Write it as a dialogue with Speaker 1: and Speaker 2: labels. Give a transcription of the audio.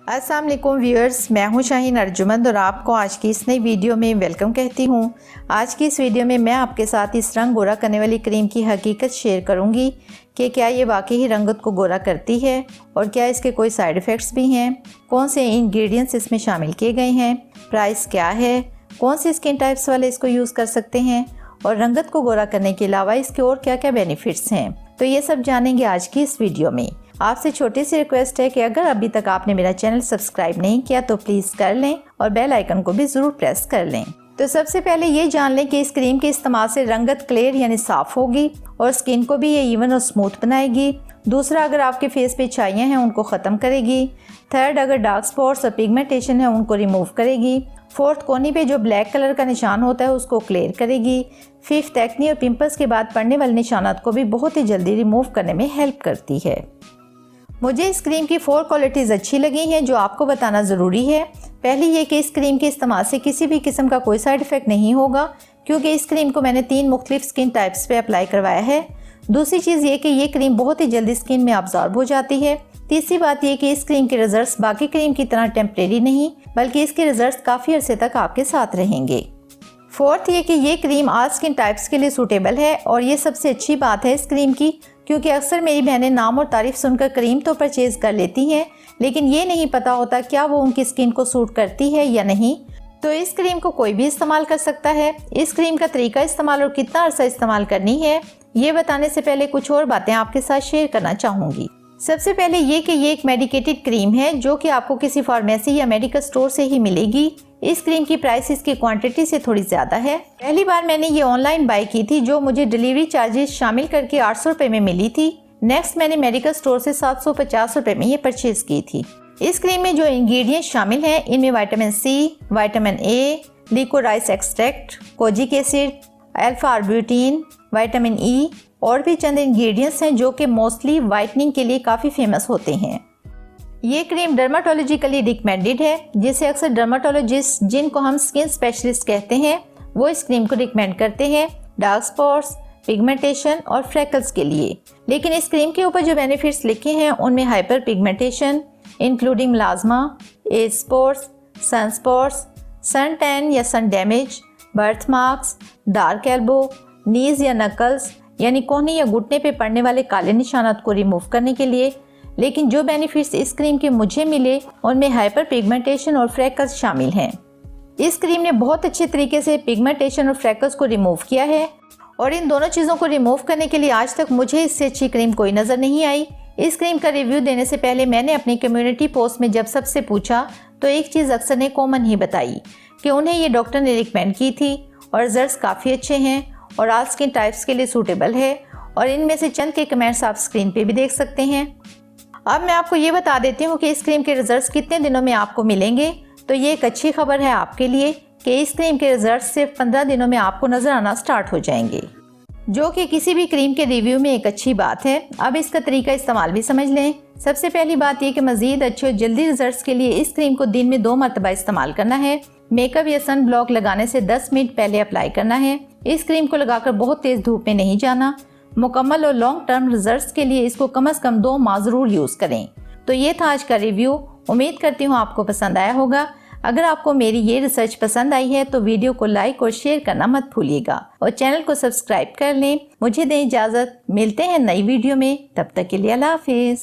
Speaker 1: अस्सलाम वालेकुम व्यूअर्स, मैं हूं शाहीन अर्जुमंद और आपको आज की इस नई वीडियो में वेलकम कहती हूं। आज की इस वीडियो में मैं आपके साथ इस रंग गोरा करने वाली क्रीम की हकीकत शेयर करूंगी कि क्या ये वाकई ही रंगत को गोरा करती है और क्या इसके कोई साइड इफ़ेक्ट्स भी हैं, कौन से इंग्रेडिएंट्स इसमें शामिल किए गए हैं, प्राइस क्या है, कौन से स्किन टाइप्स वाले इसको यूज़ कर सकते हैं और रंगत को गोरा करने के अलावा इसके और क्या क्या बेनिफिट्स हैं। तो ये सब जानेंगे आज की इस वीडियो में। आपसे छोटी सी रिक्वेस्ट है कि अगर अभी तक आपने मेरा चैनल सब्सक्राइब नहीं किया तो प्लीज़ कर लें और बेल आइकन को भी ज़रूर प्रेस कर लें। तो सबसे पहले ये जान लें कि इस क्रीम के इस्तेमाल से रंगत क्लियर यानी साफ़ होगी और स्किन को भी ये इवन और स्मूथ बनाएगी। दूसरा, अगर आपके फेस पे छाइयाँ हैं उनको ख़त्म करेगी। थर्ड, अगर डार्क स्पॉट्स और पिगमेंटेशन है उनको रिमूव करेगी। फोर्थ, कोनी पे जो ब्लैक कलर का निशान होता है उसको क्लियर करेगी। फिफ्थ, एक्ने और पिंपल्स के बाद पड़ने वाले निशानात को भी बहुत ही जल्दी रिमूव करने में हेल्प करती है। मुझे इस क्रीम की 4 क्वालिटीज़ अच्छी लगी हैं जो आपको बताना ज़रूरी है। पहली ये कि इस क्रीम के इस्तेमाल से किसी भी किस्म का कोई साइड इफ़ेक्ट नहीं होगा क्योंकि इस क्रीम को मैंने 3 मुख्तलिफ स्किन टाइप्स पे अप्लाई करवाया है। दूसरी चीज़ ये कि ये क्रीम बहुत ही जल्दी स्किन में अब्जॉर्ब हो जाती है। तीसरी बात यह कि इस क्रीम के रिजल्ट्स बाकी क्रीम की तरह टेम्परेरी नहीं बल्कि इसके रिजल्ट्स काफ़ी अरसे तक आपके साथ रहेंगे। फोर्थ ये कि ये क्रीम ऑल स्किन टाइप्स के लिए सूटेबल है और ये सबसे अच्छी बात है इस क्रीम की क्योंकि अक्सर मेरी बहनें नाम और तारीफ सुनकर क्रीम तो परचेज़ कर लेती हैं लेकिन ये नहीं पता होता क्या वो उनकी स्किन को सूट करती है या नहीं। तो इस क्रीम को कोई भी इस्तेमाल कर सकता है। इस क्रीम का तरीका इस्तेमाल और कितना अरसा इस्तेमाल करनी है ये बताने से पहले कुछ और बातें आपके साथ शेयर करना चाहूँगी। सबसे पहले ये कि ये एक मेडिकेटेड क्रीम है जो कि आपको किसी फार्मेसी या मेडिकल स्टोर से ही मिलेगी। इस क्रीम की प्राइस इसकी क्वांटिटी से थोड़ी ज़्यादा है। पहली बार मैंने ये ऑनलाइन बाय की थी जो मुझे डिलीवरी चार्जेस शामिल करके 800 रुपये में मिली थी। नेक्स्ट मैंने मेडिकल स्टोर से 750 रुपये में ये परचेज की थी। इस क्रीम में जो इंग्रेडिएंट्स शामिल हैं इनमें vitamin C, vitamin A, liquorice extract, kojic acid, alpha arbutin, vitamin E और भी चंद इंग्रेडिएंट्स हैं जो कि मोस्टली वाइटनिंग के लिए काफ़ी फेमस होते हैं। ये क्रीम डर्माटोलॉजिकली रिकमेंडेड है जिसे अक्सर डर्माटोलॉजिस्ट जिनको हम स्किन स्पेशलिस्ट कहते हैं वो इस क्रीम को रिकमेंड करते हैं डार्क स्पॉट्स, पिगमेंटेशन और फ्रैकल्स के लिए। लेकिन इस क्रीम के ऊपर जो बेनिफिट्स लिखे हैं उनमें hyper pigmentation including melasma, age spots, sun spots, sun tan या sun damage, birth marks, dark elbow, knees या नकल्स यानी कोहनी या घुटने पे पड़ने वाले काले निशानात को रिमूव करने के लिए। लेकिन जो बेनिफिट्स इस क्रीम के मुझे मिले उनमें हाइपर पिगमेंटेशन और फ्रैकल्स शामिल हैं। इस क्रीम ने बहुत अच्छे तरीके से पिगमेंटेशन और फ्रैकल्स को रिमूव किया है और इन दोनों चीज़ों को रिमूव करने के लिए आज तक मुझे इससे अच्छी क्रीम कोई नज़र नहीं आई। इस क्रीम का रिव्यू देने से पहले मैंने अपनी कम्युनिटी पोस्ट में जब सबसे पूछा तो एक चीज़ अक्सर ने कॉमन ही बताई कि उन्हें ये डॉक्टर ने रिकमेंड की थी और रिजल्ट्स काफ़ी अच्छे हैं और ऑल स्किन टाइप्स के लिए सूटेबल है और इनमें से चंद के कमेंट्स आप स्क्रीन पे भी देख सकते हैं। अब मैं आपको ये बता देती हूँ कि इस क्रीम के रिजल्ट्स कितने दिनों में आपको मिलेंगे। तो ये एक अच्छी खबर है आपके लिए कि इस क्रीम के रिजल्ट्स सिर्फ 15 दिनों में आपको नज़र आना स्टार्ट हो जाएंगे जो कि किसी भी क्रीम के रिव्यू में एक अच्छी बात है। अब इसका तरीका इस्तेमाल भी समझ लें। सबसे पहली बात यह कि मज़ीद अच्छे और जल्दी रिजल्ट्स के लिए इस क्रीम को दिन में 2 मरतबा इस्तेमाल करना है। मेकअप या सन ब्लॉक लगाने से 10 मिनट पहले अप्लाई करना है। इस क्रीम को लगाकर बहुत तेज़ धूप में नहीं जाना। मुकम्मल और लॉन्ग टर्म रिजल्ट्स के लिए इसको कम से कम 2 माह ज़रूर यूज़ करें। तो ये था आज का रिव्यू। उम्मीद करती हूँ आपको पसंद आया होगा। अगर आपको मेरी ये रिसर्च पसंद आई है तो वीडियो को लाइक और शेयर करना मत भूलिएगा और चैनल को सब्सक्राइब कर लें। मुझे दें इजाज़त, मिलते हैं नई वीडियो में, तब तक के लिए अल्लाह हाफिज़।